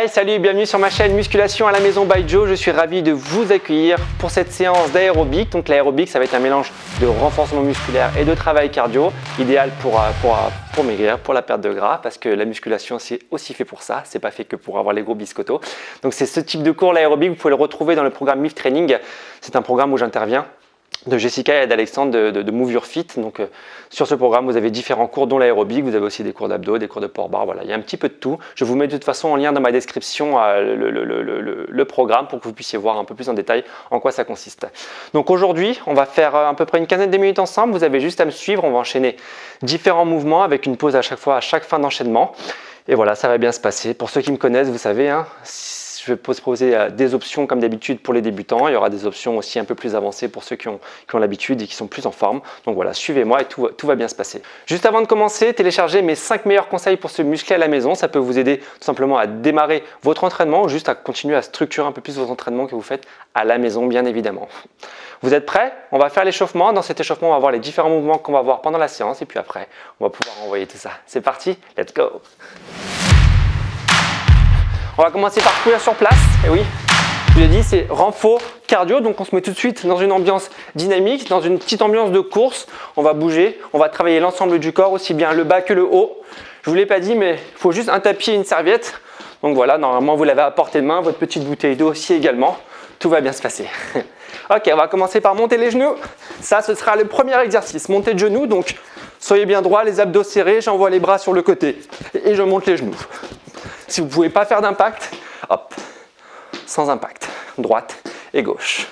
Hi, salut, bienvenue sur ma chaîne Musculation à la maison by Joe. Je suis ravi de vous accueillir pour cette séance d'aérobic. Donc l'aérobic, ça va être un mélange de renforcement musculaire et de travail cardio, idéal pour maigrir, pour la perte de gras, parce que la musculation, c'est aussi fait pour ça. C'est pas fait que pour avoir les gros biscottos. Donc c'est ce type de cours, l'aérobic, vous pouvez le retrouver dans le programme MIF Training. C'est un programme où j'interviens de Jessica et d'Alexandre de Move Your Fit. Donc sur ce programme, vous avez différents cours dont l'aérobic, vous avez aussi des cours d'abdos, des cours de port barre, voilà, il y a un petit peu de tout. Je vous mets de toute façon en lien dans ma description le programme pour que vous puissiez voir un peu plus en détail en quoi ça consiste. Donc aujourd'hui, on va faire à peu près une quinzaine de minutes ensemble, vous avez juste à me suivre, on va enchaîner différents mouvements avec une pause à chaque fois, à chaque fin d'enchaînement. Et voilà, ça va bien se passer. Pour ceux qui me connaissent, vous savez, hein, je vais proposer des options comme d'habitude pour les débutants. Il y aura des options aussi un peu plus avancées pour ceux qui ont l'habitude et qui sont plus en forme. Donc voilà, suivez-moi et tout va bien se passer. Juste avant de commencer, téléchargez mes 5 meilleurs conseils pour se muscler à la maison. Ça peut vous aider tout simplement à démarrer votre entraînement ou juste à continuer à structurer un peu plus vos entraînements que vous faites à la maison, bien évidemment. Vous êtes prêts? On va faire l'échauffement. Dans cet échauffement, on va voir les différents mouvements qu'on va voir pendant la séance. Et puis après, on va pouvoir envoyer tout ça. C'est parti, let's go! On va commencer par courir sur place, et oui, je vous l'ai dit, c'est renfort cardio, donc on se met tout de suite dans une ambiance dynamique, dans une petite ambiance de course. On va bouger, on va travailler l'ensemble du corps, aussi bien le bas que le haut. Je ne vous l'ai pas dit, mais il faut juste un tapis et une serviette. Donc voilà, normalement vous l'avez à portée de main, votre petite bouteille d'eau aussi également. Tout va bien se passer. Ok, on va commencer par monter les genoux. Ça, ce sera le premier exercice, monter de genoux. Donc soyez bien droit, les abdos serrés, j'envoie les bras sur le côté et je monte les genoux. Si vous ne pouvez pas faire d'impact, hop, sans impact, droite et gauche.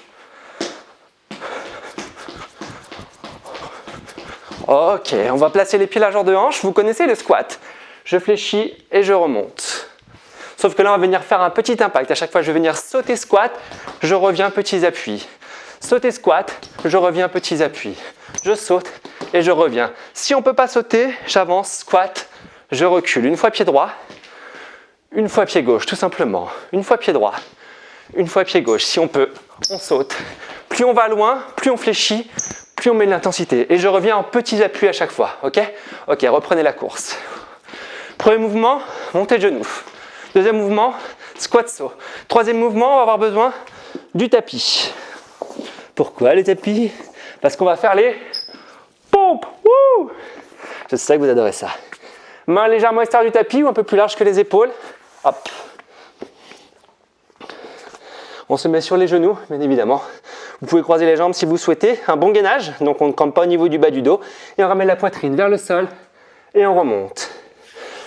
Ok, on va placer les pieds largeur de hanche. Vous connaissez le squat. Je fléchis et je remonte. Sauf que là, on va venir faire un petit impact. À chaque fois, je vais venir sauter squat, je reviens petits appuis. Sauter squat, je reviens petits appuis. Je saute et je reviens. Si on ne peut pas sauter, j'avance, squat, je recule. Une fois pied droit. Une fois pied gauche, tout simplement. Une fois pied droit, une fois pied gauche. Si on peut, on saute. Plus on va loin, plus on fléchit, plus on met de l'intensité. Et je reviens en petits appuis à chaque fois. Ok? Ok, reprenez la course. Premier mouvement, montée de genoux. Deuxième mouvement, squat saut. Troisième mouvement, on va avoir besoin du tapis. Pourquoi le tapis? Parce qu'on va faire les pompes. Wouh! Je sais que vous adorez ça. Main légèrement extérieure du tapis ou un peu plus large que les épaules. Hop. On se met sur les genoux, bien évidemment. Vous pouvez croiser les jambes si vous souhaitez. Un bon gainage, donc on ne campe pas au niveau du bas du dos. Et on ramène la poitrine vers le sol et on remonte.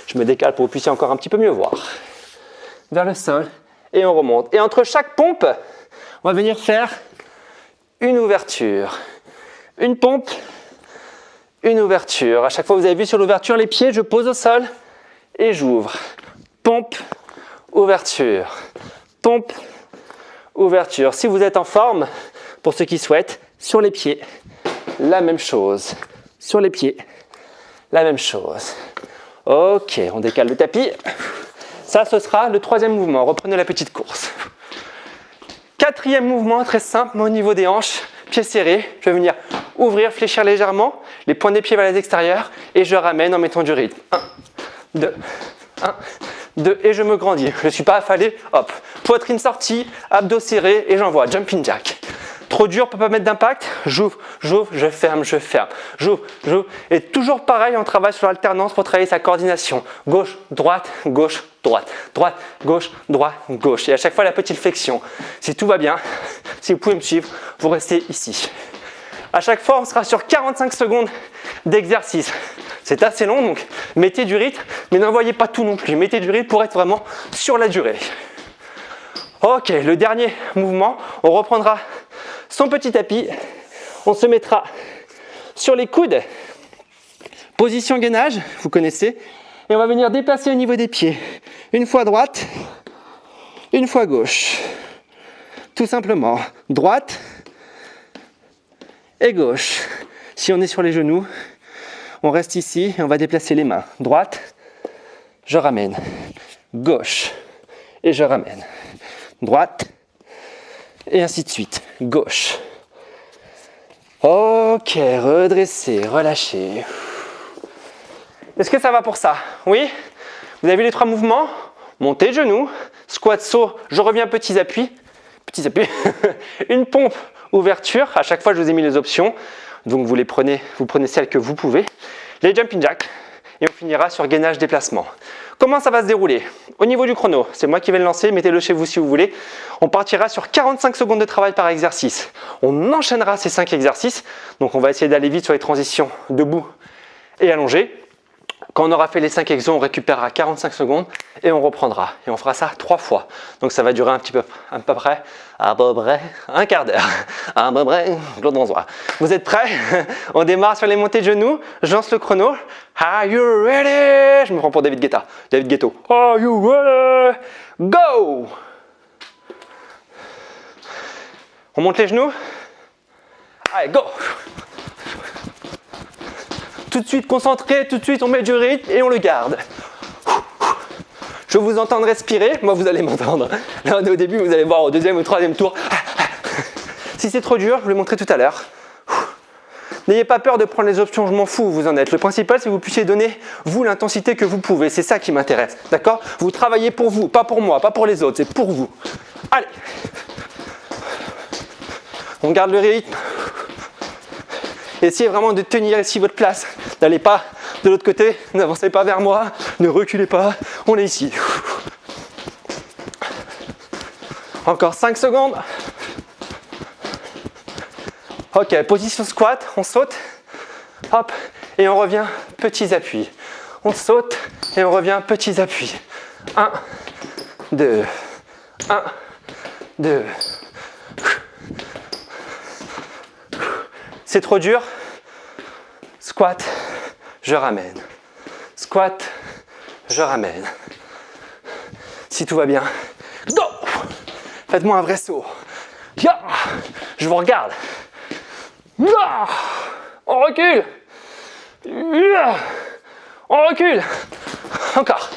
Je me décale pour que vous puissiez encore un petit peu mieux voir. Vers le sol et on remonte. Et entre chaque pompe, on va venir faire une ouverture. Une pompe, une ouverture. À chaque fois, vous avez vu sur l'ouverture, les pieds, je pose au sol et j'ouvre. Pompe, ouverture. Pompe, ouverture. Si vous êtes en forme, pour ceux qui souhaitent, sur les pieds, la même chose. Sur les pieds, la même chose. Ok, on décale le tapis. Ça, ce sera le troisième mouvement. Reprenez la petite course. Quatrième mouvement, très simple, au niveau des hanches, pieds serrés. Je vais venir ouvrir, fléchir légèrement, les points des pieds vers les extérieurs et je ramène en mettant du rythme. 1, 2, 1, 2 et je me grandis. Je ne suis pas affalé, hop. Poitrine sortie, abdos serrés et j'envoie. Jumping jack. Trop dur, on ne peut pas mettre d'impact. J'ouvre, j'ouvre, je ferme, je ferme. J'ouvre, j'ouvre. Et toujours pareil, on travaille sur l'alternance pour travailler sa coordination. Gauche, droite, gauche, droite. Droite, gauche, droite, gauche. Et à chaque fois, la petite flexion. Si tout va bien, si vous pouvez me suivre, vous restez ici. À chaque fois, on sera sur 45 secondes d'exercice. C'est assez long, donc mettez du rythme, mais n'envoyez pas tout non plus. Mettez du rythme pour être vraiment sur la durée. Ok, le dernier mouvement, on reprendra son petit tapis. On se mettra sur les coudes. Position gainage, vous connaissez. Et on va venir déplacer au niveau des pieds. Une fois droite, une fois gauche. Tout simplement, droite et gauche. Si on est sur les genoux, on reste ici et on va déplacer les mains. Droite, je ramène. Gauche et je ramène. Droite et ainsi de suite. Gauche. Ok, redressez, relâchez. Est-ce que ça va pour ça? Oui? Vous avez vu les trois mouvements? Montée de genoux, Squat, saut, je reviens, petits appuis. Une pompe, ouverture. À chaque fois, je vous ai mis les options. Donc, vous prenez celles que vous pouvez. Les jumping jacks. Et on finira sur gainage déplacement. Comment ça va se dérouler? Au niveau du chrono, c'est moi qui vais le lancer, mettez-le chez vous si vous voulez. On partira sur 45 secondes de travail par exercice. On enchaînera ces 5 exercices. Donc on va essayer d'aller vite sur les transitions debout et allongé. Quand on aura fait les 5 exos, on récupérera 45 secondes et on reprendra. Et on fera ça 3 fois. Donc ça va durer à peu près un quart d'heure. À peu près, Claude Danzois. Vous êtes prêts? On démarre sur les montées de genoux. Je lance le chrono. Are you ready? Je me prends pour David Guetta. David Guetto. Are you ready? Go! On monte les genoux. Allez, go! Tout de suite concentré, tout de suite on met du rythme et on le garde. Je vous entends respirer, moi vous allez m'entendre. Là on est au début, vous allez voir au deuxième ou troisième tour. Si c'est trop dur, je vous l'ai montré tout à l'heure. N'ayez pas peur de prendre les options, je m'en fous où vous en êtes. Le principal, c'est que vous puissiez donner, vous, l'intensité que vous pouvez. C'est ça qui m'intéresse, d'accord? Vous travaillez pour vous, pas pour moi, pas pour les autres, c'est pour vous. Allez! On garde le rythme. Essayez vraiment de tenir ici votre place. N'allez pas de l'autre côté, n'avancez pas vers moi, ne reculez pas, on est ici. Encore 5 secondes. Ok, position squat, on saute, hop, et on revient, petits appuis. On saute et on revient, petits appuis. 1, 2, 1, 2. C'est trop dur. Squat, je ramène. Squat, je ramène. Si tout va bien, go! Faites-moi un vrai saut. Ya! Je vous regarde. Ya! On recule. Ya! On recule. Encore.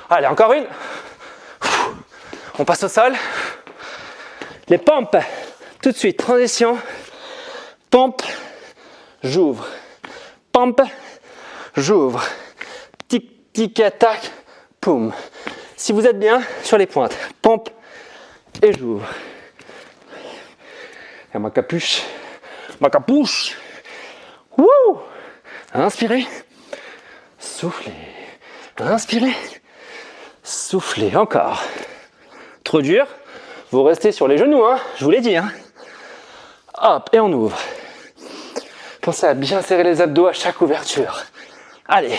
Allez, encore une. On passe au sol. Les pompes, tout de suite, transition, pompe, j'ouvre, pompe, j'ouvre, tic, tic, attaque, poum. Si vous êtes bien sur les pointes, pompe et j'ouvre. Et ma capuche, wouh! Inspirez, soufflez, inspirez, soufflez, encore. Trop dur? Vous restez sur les genoux, hein, je vous l'ai dit. Hein. Hop, et on ouvre. Pensez à bien serrer les abdos à chaque ouverture. Allez.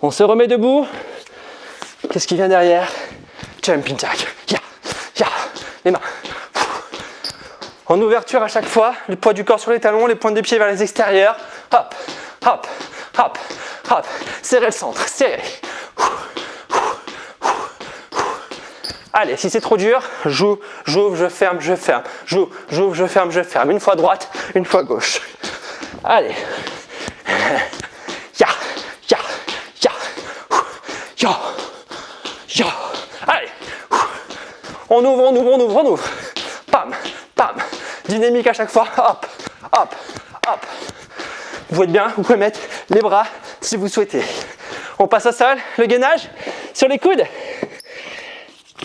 On se remet debout. Qu'est-ce qui vient derrière? Jumping jack. Ya, ya, les mains. En ouverture à chaque fois, le poids du corps sur les talons, les pointes des pieds vers les extérieurs. Hop, hop, hop. Hop, serrez le centre, serrez. Allez, si c'est trop dur, j'ouvre, je ferme, je ferme. J'ouvre, je ferme, je ferme. Une fois droite, une fois gauche. Allez. Ya, ya, ya. Ya, ya. Allez. On ouvre, on ouvre, on ouvre, on ouvre. Pam, pam. Dynamique à chaque fois. Hop, hop, hop. Vous êtes bien, vous pouvez mettre les bras si vous souhaitez. On passe au sol, le gainage sur les coudes.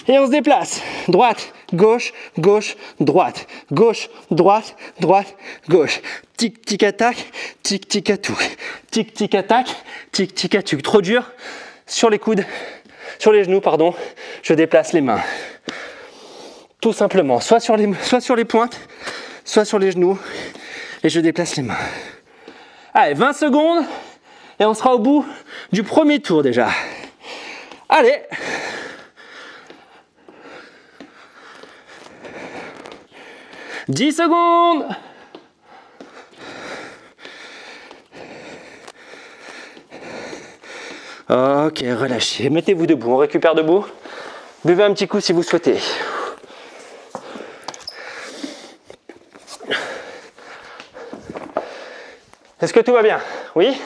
Et on se déplace. Droite, gauche, gauche, droite. Gauche, droite, droite, gauche. Tic, tic, attaque, tic, tic, attaque. Tic, tic, attaque, tic, tic, attaque. Trop dur. Sur les coudes, sur les genoux, pardon, je déplace les mains. Tout simplement, soit sur les pointes, soit sur les genoux. Et je déplace les mains. Allez, 20 secondes et on sera au bout du premier tour déjà. Allez. « 10 secondes. Ok, relâchez. Mettez-vous debout. On récupère debout. Buvez un petit coup si vous souhaitez. Est-ce que tout va bien? Oui?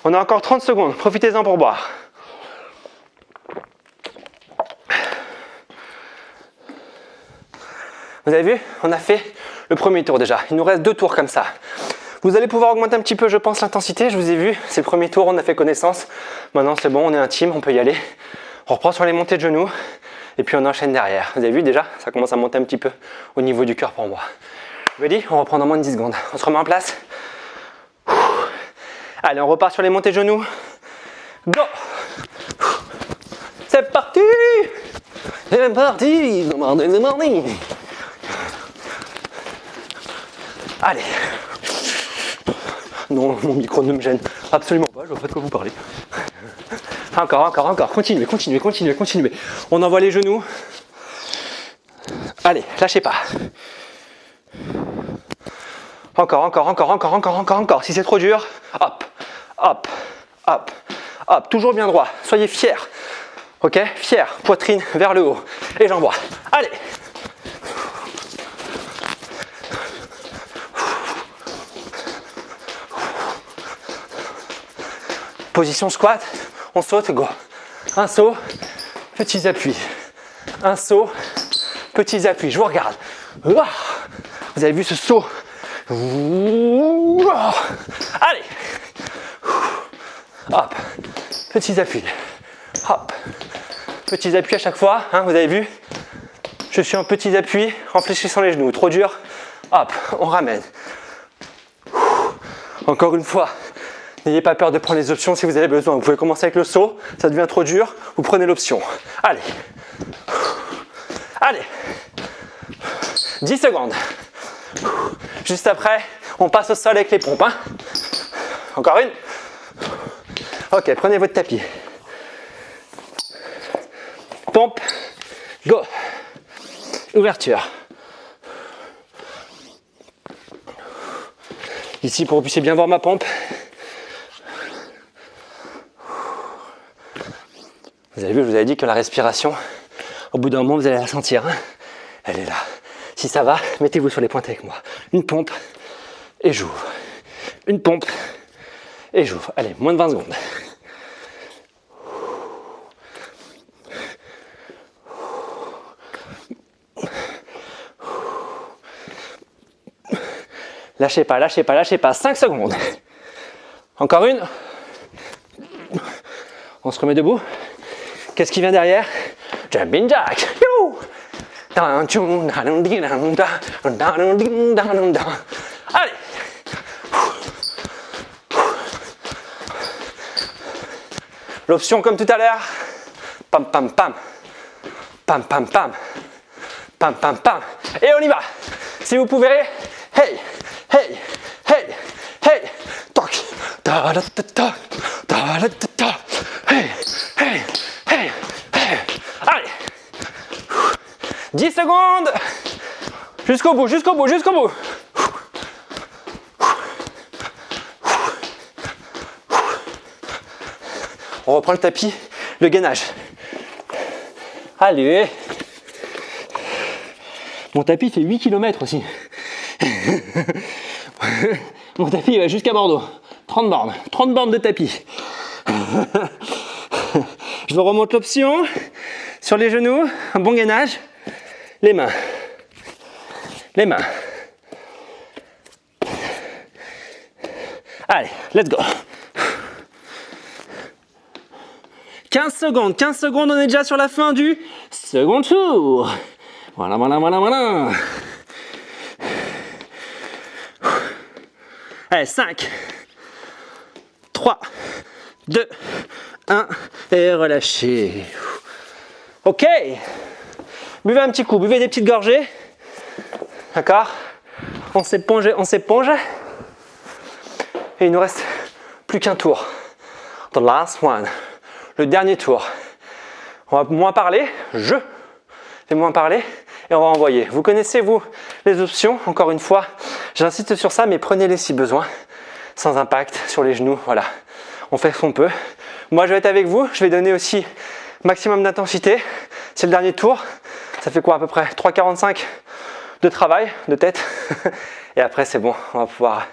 On a encore 30 secondes. Profitez-en pour boire. Vous avez vu? On a fait Le premier tour déjà. Il nous reste 2 tours comme ça. Vous allez pouvoir augmenter un petit peu, je pense, l'intensité. Je vous ai vu, c'est le premier tour, on a fait connaissance. Maintenant, c'est bon, on est intime, on peut y aller. On reprend sur les montées de genoux et puis on enchaîne derrière. Vous avez vu déjà, ça commence à monter un petit peu au niveau du cœur pour moi. Ready? On reprend dans moins de 10 secondes. On se remet en place. Allez, on repart sur les montées de genoux. Go! C'est parti! C'est parti! Allez! Non, mon micro ne me gêne absolument pas, je vois pas de quoi vous parlez. Encore. Continuez. On envoie les genoux. Allez, lâchez pas. Encore. Si c'est trop dur, hop. Toujours bien droit. Soyez fiers. Ok? Fiers. Poitrine vers le haut. Et j'envoie. Allez. Position squat. On saute, go. Un saut, petits appuis. Un saut, petits appuis. Je vous regarde. Vous avez vu ce saut? Allez. Hop. Petits appuis. Hop. Petits appuis à chaque fois. Hein, vous avez vu? Je suis en petits appuis en fléchissant les genoux. Trop dur. Hop. On ramène. Encore une fois. N'ayez pas peur de prendre les options si vous avez besoin. Vous pouvez commencer avec le saut, ça devient trop dur, vous prenez l'option. Allez. 10 secondes. Juste après, on passe au sol avec les pompes. Hein. Encore une. Ok, prenez votre tapis. Pompe. Go. Ouverture. Ici, pour que vous puissiez bien voir ma pompe. Vous avez vu, je vous avais dit que la respiration, au bout d'un moment, vous allez la sentir. Hein, elle est là. Si ça va, mettez-vous sur les pointes avec moi. Une pompe et j'ouvre. Une pompe et j'ouvre. Allez, moins de 20 secondes. Lâchez pas. 5 secondes. Encore une. On se remet debout. Qu'est-ce qui vient derrière? Jumping jack. Allez. L'option comme tout à l'heure. Pam pam pam. Pam pam pam. Pam pam pam. Et on y va. Si vous pouvez. Hey. Toc. Da da da da. Hey. Allez. 10 secondes. Jusqu'au bout. On reprend le tapis, le gainage. Allez. Mon tapis fait 8 km aussi. Mon tapis il va jusqu'à Bordeaux. 30 bornes de tapis. Je vous remonte l'option. Sur les genoux, un bon gainage. Les mains. Allez, let's go. 15 secondes, on est déjà sur la fin du second tour. Voilà. Allez, 5, 3, 2, 1, et relâchez. Ok. Buvez un petit coup, buvez des petites gorgées. D'accord? On s'éponge. Et il nous reste plus qu'un tour. The last one. Le dernier tour. On va moins parler. Je vais moins parler. Et on va envoyer. Vous connaissez, vous, les options. Encore une fois, j'insiste sur ça, mais prenez-les si besoin. Sans impact sur les genoux. Voilà. On fait ce qu'on peut. Moi, je vais être avec vous. Je vais donner aussi maximum d'intensité. C'est le dernier tour. Ça fait quoi à peu près 3,45 de travail, de tête. Et après, c'est bon. On va pouvoir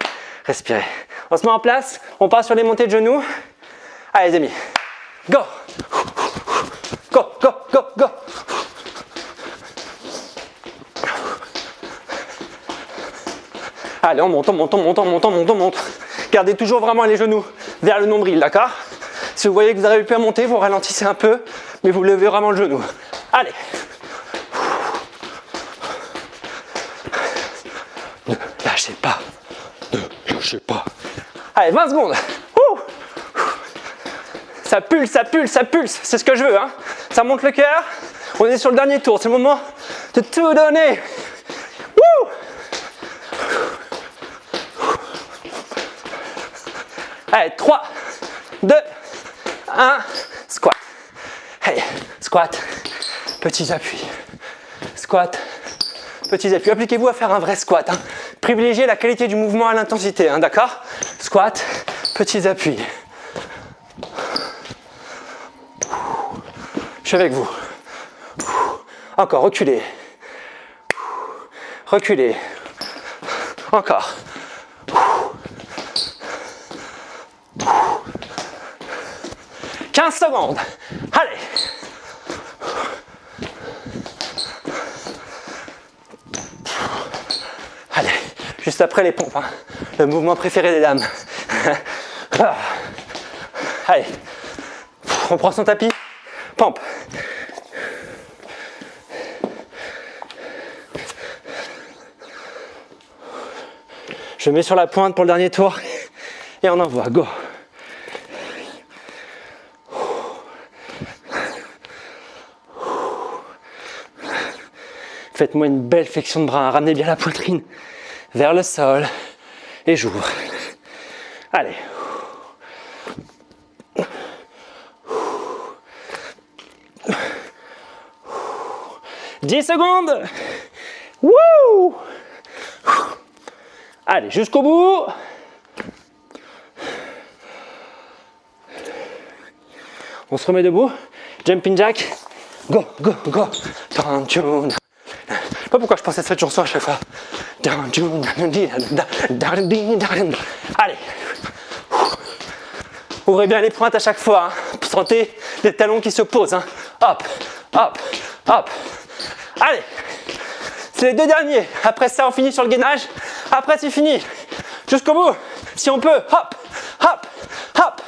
respirer. On se met en place. On part sur les montées de genoux. Allez, les amis. Go. Allez, on monte, on monte, on monte, on monte, on monte, on monte. Gardez toujours vraiment les genoux vers le nombril, d'accord? Si vous voyez que vous n'arrivez plus à monter, vous ralentissez un peu, mais vous levez vraiment le genou. Allez. Ne lâchez pas. Ne lâchez pas. Allez, 20 secondes. Ouh. Ça pulse, ça pulse, ça pulse. C'est ce que je veux, hein. Ça monte le cœur. On est sur le dernier tour. C'est le moment de tout donner. Ouh. Allez, 3, 2, 1, squat. Allez, squat, petits appuis. Squat, petits appuis. Appliquez-vous à faire un vrai squat. Hein. Privilégiez la qualité du mouvement à l'intensité, hein, d'accord? Squat, petits appuis. Je suis avec vous. Encore, reculez. Reculez. Encore. 15 secondes. Allez. Allez, juste après les pompes, hein. Le mouvement préféré des dames. Allez, on prend son tapis, pompe. Je mets sur la pointe pour le dernier tour et on envoie, go. Faites-moi une belle flexion de bras, ramenez bien la poitrine vers le sol et j'ouvre. Allez. « 10 secondes. Wouh. Allez, jusqu'au bout. On se remet debout. Jumping jack. Go, go, go. Down, June. Je sais pas pourquoi je pense à cette chanson à chaque fois. Down, June. Allez. Ouvrez bien les pointes à chaque fois. Hein. Sentez les talons qui se posent. Hein. Hop, hop, hop. Allez. C'est les deux derniers. Après ça, on finit sur le gainage. Après, c'est fini. Jusqu'au bout. Si on peut. Hop, hop, hop,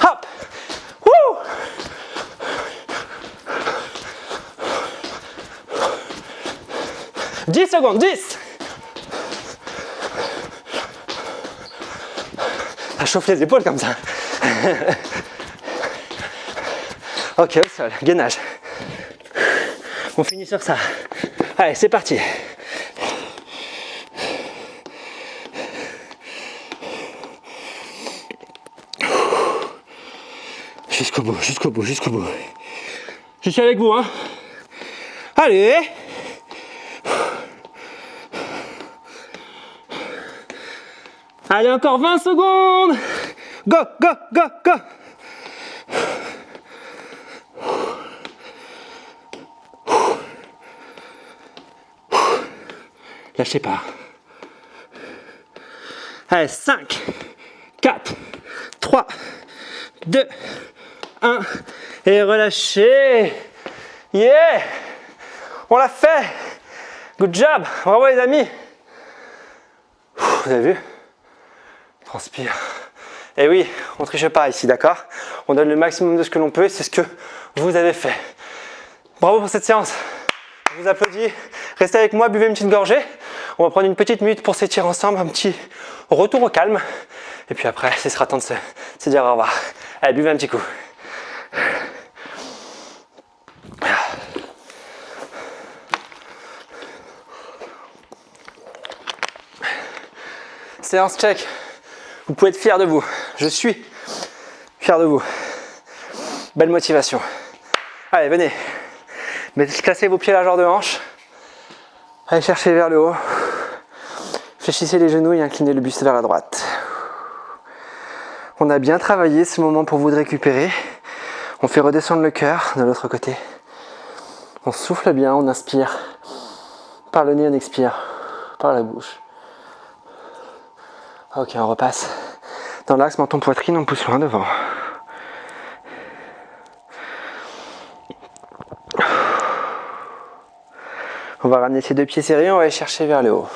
hop. Wouh. « 10 secondes, 10 !» Ça chauffe les épaules comme ça. Ok, au sol, gainage. On finit sur ça. Allez, c'est parti. Jusqu'au bout, jusqu'au bout, jusqu'au bout. Je suis avec vous, hein. Allez. Allez, encore 20 secondes. Go, go, go, go. Lâchez pas. Allez, 5, 4, 3, 2, 1. Et relâchez. Yeah. On l'a fait. Good job. Bravo les amis. Vous avez vu? Transpire. Et oui, on ne triche pas ici, d'accord? On donne le maximum de ce que l'on peut et c'est ce que vous avez fait. Bravo pour cette séance. Je vous applaudis. Restez avec moi, buvez une petite gorgée. On va prendre une petite minute pour s'étirer ensemble, un petit retour au calme. Et puis après, ce sera temps de se dire au revoir. Allez, buvez un petit coup. Séance check. Vous pouvez être fier de vous. Je suis fier de vous. Belle motivation. Allez, venez. Placez vos pieds à la largeur de hanche. Allez chercher vers le haut. Fléchissez les genoux et inclinez le buste vers la droite. On a bien travaillé ce moment pour vous de récupérer. On fait redescendre le cœur de l'autre côté. On souffle bien, on inspire. Par le nez, on expire. Par la bouche. Ok, on repasse dans l'axe menton-poitrine, on pousse loin devant. On va ramener ses deux pieds serrés, on va aller chercher vers le haut.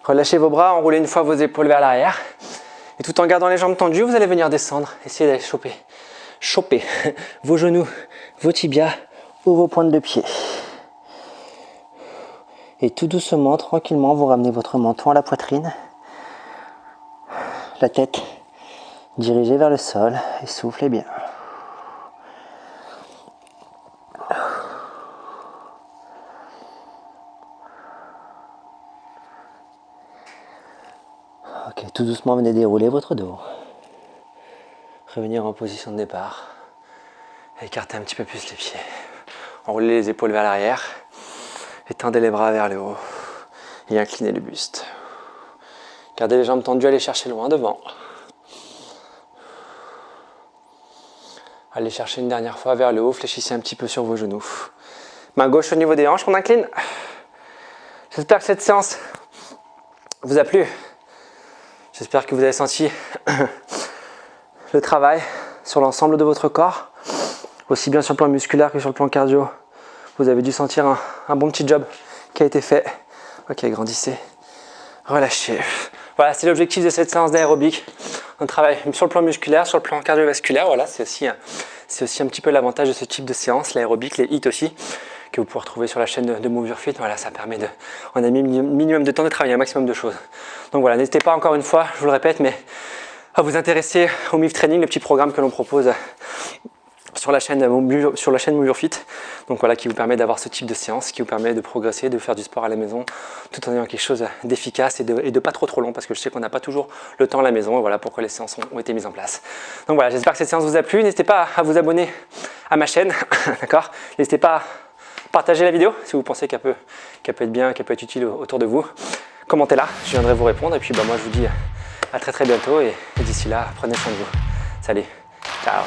Relâchez vos bras, enroulez une fois vos épaules vers l'arrière. Et tout en gardant les jambes tendues, vous allez venir descendre. Essayez d'aller choper vos genoux, vos tibias ou vos pointes de pied. Et tout doucement, tranquillement, vous ramenez votre menton à la poitrine. La tête dirigée vers le sol et soufflez bien. Ok, tout doucement, venez dérouler votre dos. Revenir en position de départ. Écartez un petit peu plus les pieds. Enroulez les épaules vers l'arrière. Étendez les bras vers le haut. Et inclinez le buste. Gardez les jambes tendues, allez chercher loin devant. Allez chercher une dernière fois vers le haut, fléchissez un petit peu sur vos genoux. Main gauche au niveau des hanches, on incline. J'espère que cette séance vous a plu. J'espère que vous avez senti le travail sur l'ensemble de votre corps, aussi bien sur le plan musculaire que sur le plan cardio. Vous avez dû sentir un bon petit job qui a été fait. Ok, grandissez, relâchez. Voilà, c'est l'objectif de cette séance d'aérobic. On travaille sur le plan musculaire, sur le plan cardiovasculaire. Voilà, c'est aussi un petit peu l'avantage de ce type de séance, l'aérobic, les HIIT aussi, que vous pouvez retrouver sur la chaîne de Move Your Fit. Voilà, ça permet on a mis un minimum de temps de travailler un maximum de choses. Donc voilà, n'hésitez pas encore une fois, je vous le répète, mais à vous intéresser au MIV Training, le petit programme que l'on propose sur la chaîne Move Your Fit. Donc voilà, qui vous permet d'avoir ce type de séance, qui vous permet de progresser, de faire du sport à la maison, tout en ayant quelque chose d'efficace et de pas trop long, parce que je sais qu'on n'a pas toujours le temps à la maison, et voilà pourquoi les séances ont été mises en place. Donc voilà, j'espère que cette séance vous a plu. N'hésitez pas à vous abonner à ma chaîne, d'accord? N'hésitez pas à partager la vidéo si vous pensez qu'elle peut être bien, qu'elle peut être utile autour de vous. Commentez-la, je viendrai vous répondre, et puis moi je vous dis à très bientôt, et d'ici là, prenez soin de vous. Salut, ciao.